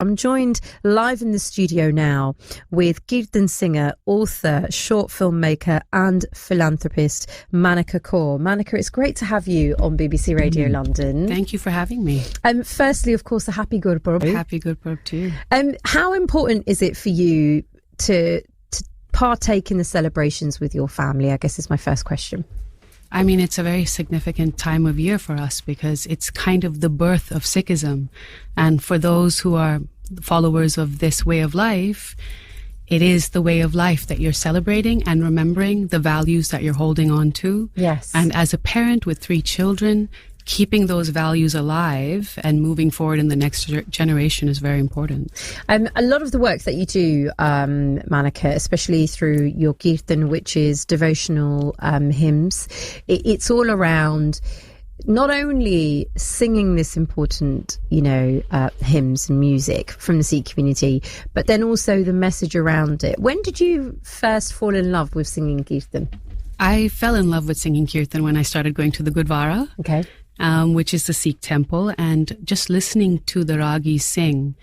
I'm joined live in the studio now with kirtan singer, author, short filmmaker and philanthropist Manika Kaur. Manika, it's great to have you on BBC Radio London. Thank you for having me. Firstly, of course, a happy Gurpurab. Happy Gurpurab to you. How important is it for you to partake in the celebrations with your family, I guess is my first question. I mean, it's a very significant time of year for us because it's kind of the birth of Sikhism. And for those who are followers of this way of life, it is the way of life that you're celebrating and remembering the values that you're holding on to. Yes. And as a parent with 3 children, keeping those values alive and moving forward in the next generation is very important. A lot of the work that you do, Manika, especially through your kirtan, which is devotional hymns, it's all around not only singing this important, hymns and music from the Sikh community, but then also the message around it. When did you first fall in love with singing kirtan? I fell in love with singing kirtan when I started going to the Gurdwara. Okay. Which is the Sikh temple, and just listening to the ragis sing,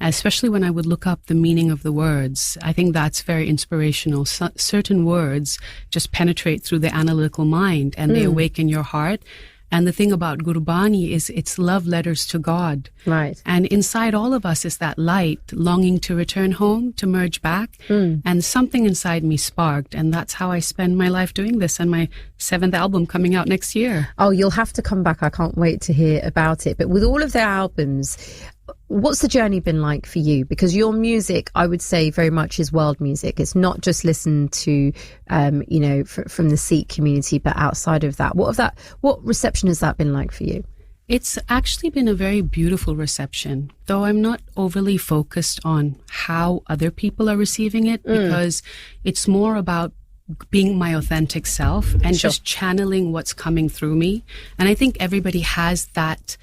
especially when I would look up the meaning of the words, I think that's very inspirational. Certain words just penetrate through the analytical mind and they awaken your heart. And the thing about Gurbani is it's love letters to God. Right. And inside all of us is that light longing to return home, to merge back. And something inside me sparked. And that's how I spend my life doing this, and my 7th album coming out next year. Oh, you'll have to come back. I can't wait to hear about it. But with all of their albums, what's the journey been like for you? Because your music, I would say, very much is world music. It's not just listened to, from the Sikh community, but outside of that. What reception has that been like for you? It's actually been a very beautiful reception, though I'm not overly focused on how other people are receiving it, because it's more about being my authentic self and just channeling what's coming through me. And I think everybody has that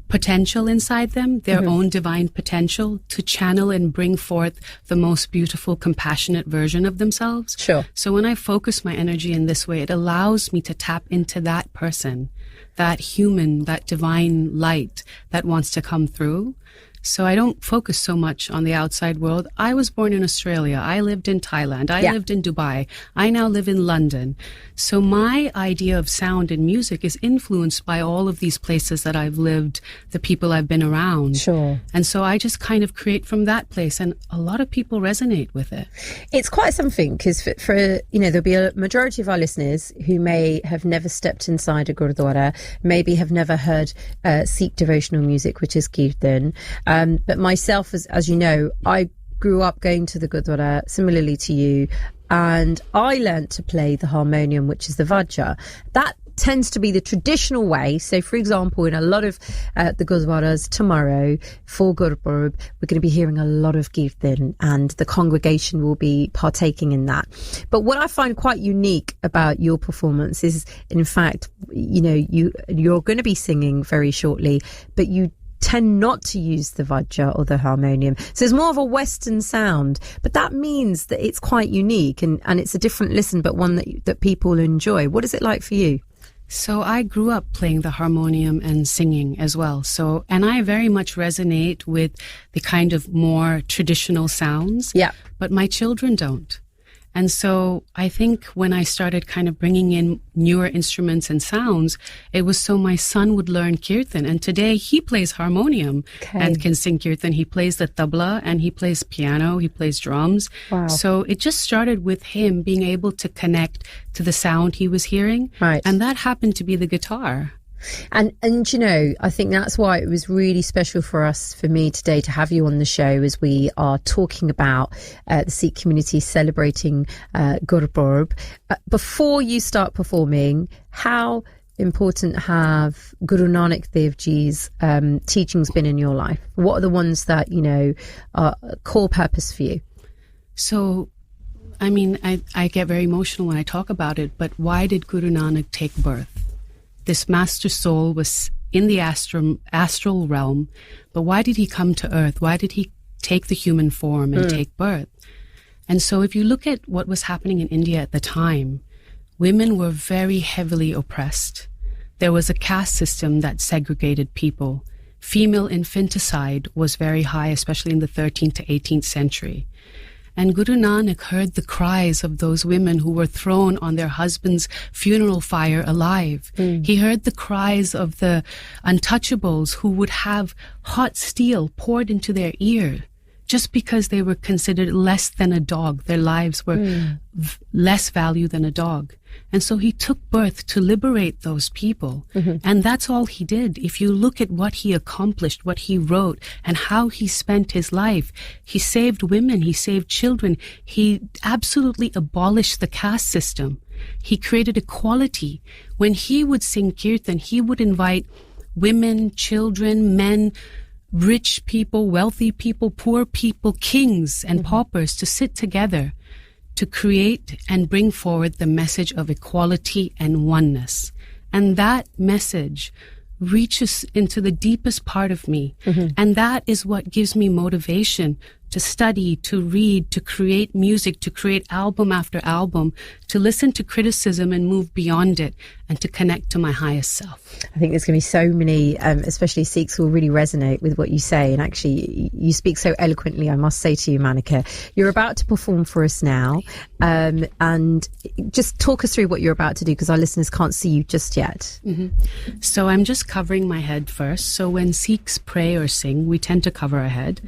potential inside them, their own divine potential to channel and bring forth the most beautiful, compassionate version of themselves. Sure. So when I focus my energy in this way, it allows me to tap into that person, that human, that divine light that wants to come through. So I don't focus so much on the outside world. I was born in Australia. I lived in Thailand. I lived in Dubai. I now live in London. So my idea of sound and music is influenced by all of these places that I've lived, the people I've been around. Sure. And so I just kind of create from that place, and a lot of people resonate with it. It's quite something, because for there'll be a majority of our listeners who may have never stepped inside a Gurdwara, maybe have never heard Sikh devotional music, which is kirtan. But myself, as you know, I grew up going to the Gurdwara, similarly to you, and I learnt to play the harmonium, which is the vajra. That tends to be the traditional way. So, for example, in a lot of the Gurdwaras tomorrow for Gurpurab, we're going to be hearing a lot of kirtan, and the congregation will be partaking in that. But what I find quite unique about your performance is, in fact, you're going to be singing very shortly, but you tend not to use the vajra or the harmonium. So there's more of a Western sound, but that means that it's quite unique and it's a different listen, but one that people enjoy. What is it like for you? So I grew up playing the harmonium and singing as well. And I very much resonate with the kind of more traditional sounds. Yeah. But my children don't. And so I think when I started kind of bringing in newer instruments and sounds, it was so my son would learn kirtan. And today he plays harmonium and can sing kirtan. He plays the tabla and he plays piano, he plays drums. Wow. So it just started with him being able to connect to the sound he was hearing. Right. And that happened to be the guitar. And I think that's why it was really special for me today to have you on the show, as we are talking about the Sikh community celebrating Gurpurab. Before you start performing, how important have Guru Nanak Dev Ji's teachings been in your life? What are the ones that, are core purpose for you? So, I mean, I get very emotional when I talk about it, but why did Guru Nanak take birth? This master soul was in the astral realm, but why did he come to earth? Why did he take the human form and take birth? And so if you look at what was happening in India at the time, women were very heavily oppressed. There was a caste system that segregated people. female infanticide was very high, especially in the 13th to 18th century. And Guru Nanak heard the cries of those women who were thrown on their husband's funeral fire alive. He heard the cries of the untouchables who would have hot steel poured into their ear just because they were considered less than a dog. Their lives were less value than a dog. And so he took birth to liberate those people. And that's all he did. If you look at what he accomplished, what he wrote, and how he spent his life, he saved women, he saved children. He absolutely abolished the caste system. He created equality. When he would sing kirtan, he would invite women, children, men, rich people, wealthy people, poor people, kings and paupers to sit together to create and bring forward the message of equality and oneness. And that message reaches into the deepest part of me. And that is what gives me motivation to study, to read, to create music, to create album after album, to listen to criticism and move beyond it, and to connect to my highest self. I think there's going to be so many, especially Sikhs, who will really resonate with what you say. And actually, you speak so eloquently, I must say to you, Manika. You're about to perform for us now. And just talk us through what you're about to do, because our listeners can't see you just yet. So I'm just covering my head first. So when Sikhs pray or sing, we tend to cover our head.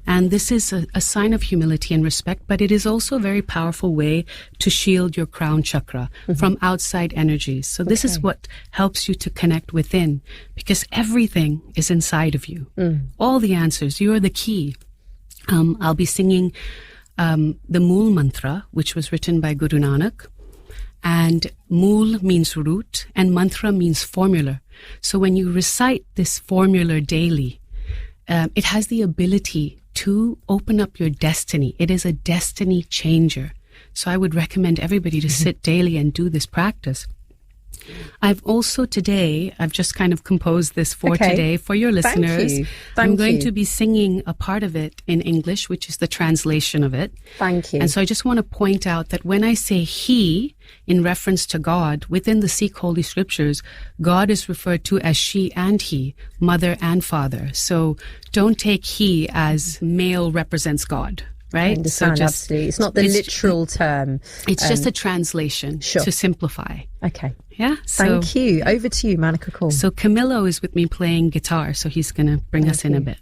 And this is a sign of humility and respect, but it is also a very powerful way to shield your crown chakra from outside energies. So this is what helps you to connect within, because everything is inside of you. All the answers, you are the key. I'll be singing the Mool mantra, which was written by Guru Nanak. And Mool means root, and mantra means formula. So when you recite this formula daily, it has the ability to open up your destiny. It is a destiny changer. So I would recommend everybody to sit daily and do this practice. I've just kind of composed this for today for your listeners. I'm going to be singing a part of it in English, which is the translation of it. Thank you. And so I just want to point out that when I say he, in reference to God, within the Sikh Holy Scriptures, God is referred to as she and he, mother and father. So don't take he as male represents God. Right? I understand, so absolutely. It's not the literal term. It's just a translation to simplify. Okay. Yeah. Thank you. Over to you, Manika Kaur. So Camillo is with me playing guitar, so he's going to bring us in a bit.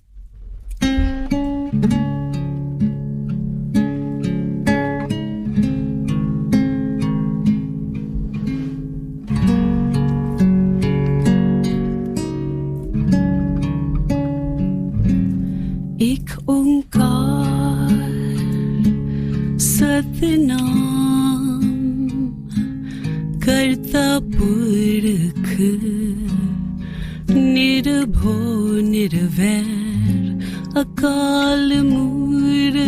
Ek onkar Satnam Karta Purakh Nirbho Nirvair Akal Murth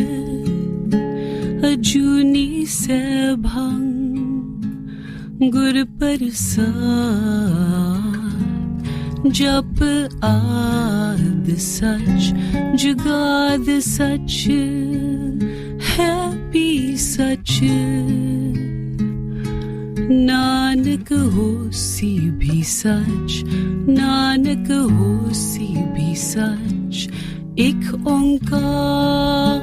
Ajuni Sabhang Gurpurab Jap Ad Sach Jugad Sach Happy Sach Nanak Hosi Bhi Sach Nanak Hosi Bhi Sach Ek Onkar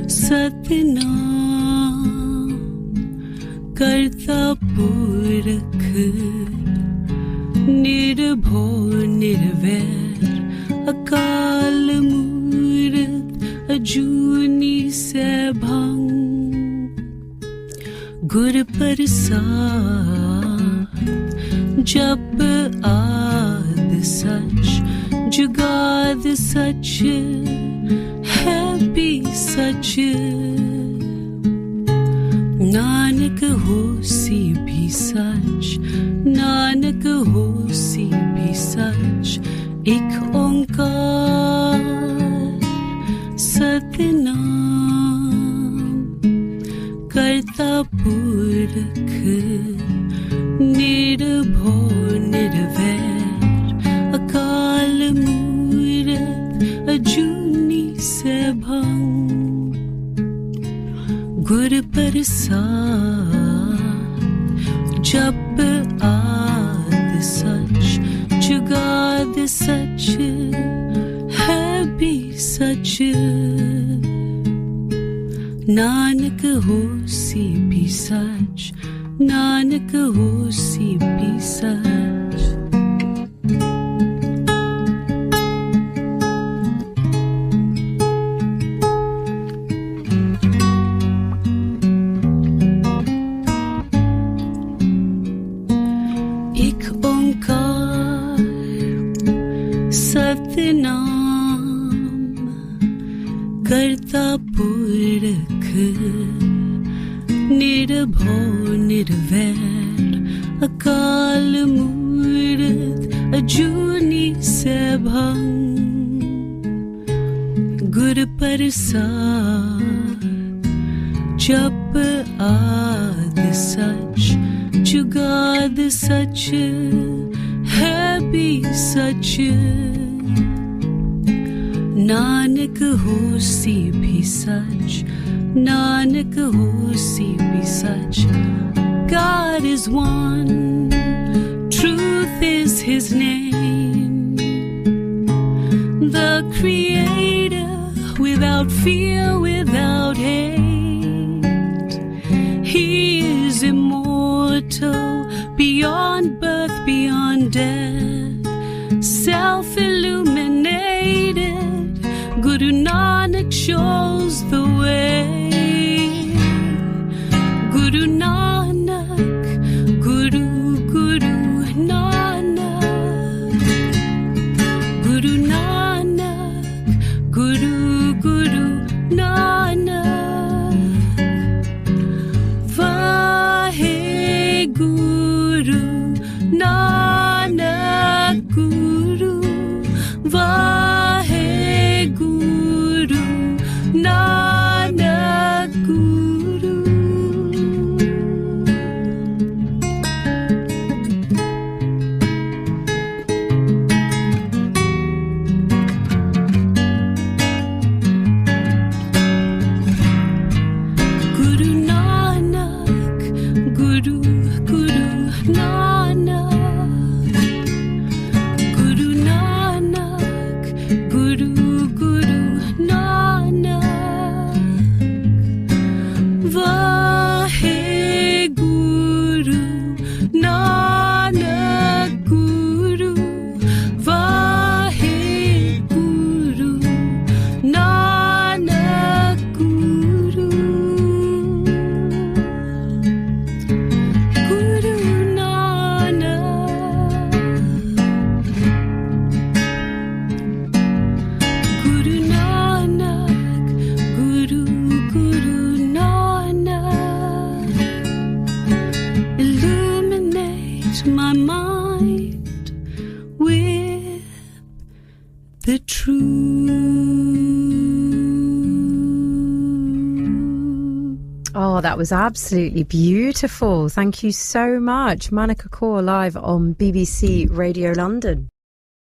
Satnam Karta Purakh Nirbho Nirvair Akal Murth Ajuni Sabhang Gurpurab Jap Ad Sach Jugad Sach Happy Sach Nanak Hosi Bhi Sach Nanak Hosi Bhi Sach Ek Onkar Satnam Karta Purakh Nirbho Nirvair Akal Murth Ajuni Sabhang Gurpurab Jap Ad Sach Jugad जुगाद सच है भी सच नानक होसी भी सच नानक होसी भी सच एक ओंकार सतनाम करता पुरख निर्भव निर्वैर अकाल मूर्त अजूनी सैभं गुर प्रसाद जप आद सच जुगाद सच है भी सच नानक होसी भी सच नानक होसी भी सच God is one truth is his name the creator without fear without hate he is immortal beyond birth beyond death self-illuminated Guru Nanak shows the way Guru Nanak Guru Guru Nanak Guru Nanak Guru Guru Nanak Vaheguru Nanak Guru Vaheguru Nanak Guru Guru Nanak Guru Guru Nanak Guru Nanak Guru Guru Nanak Vaheguru Nanak Guru Vaheguru Nanak Guru Guru Nanak Guru Nanak Guru Guru Nanak illuminate my mind with the truth. Oh, that was absolutely beautiful. Thank you so much. Manika Kaur live on BBC Radio London.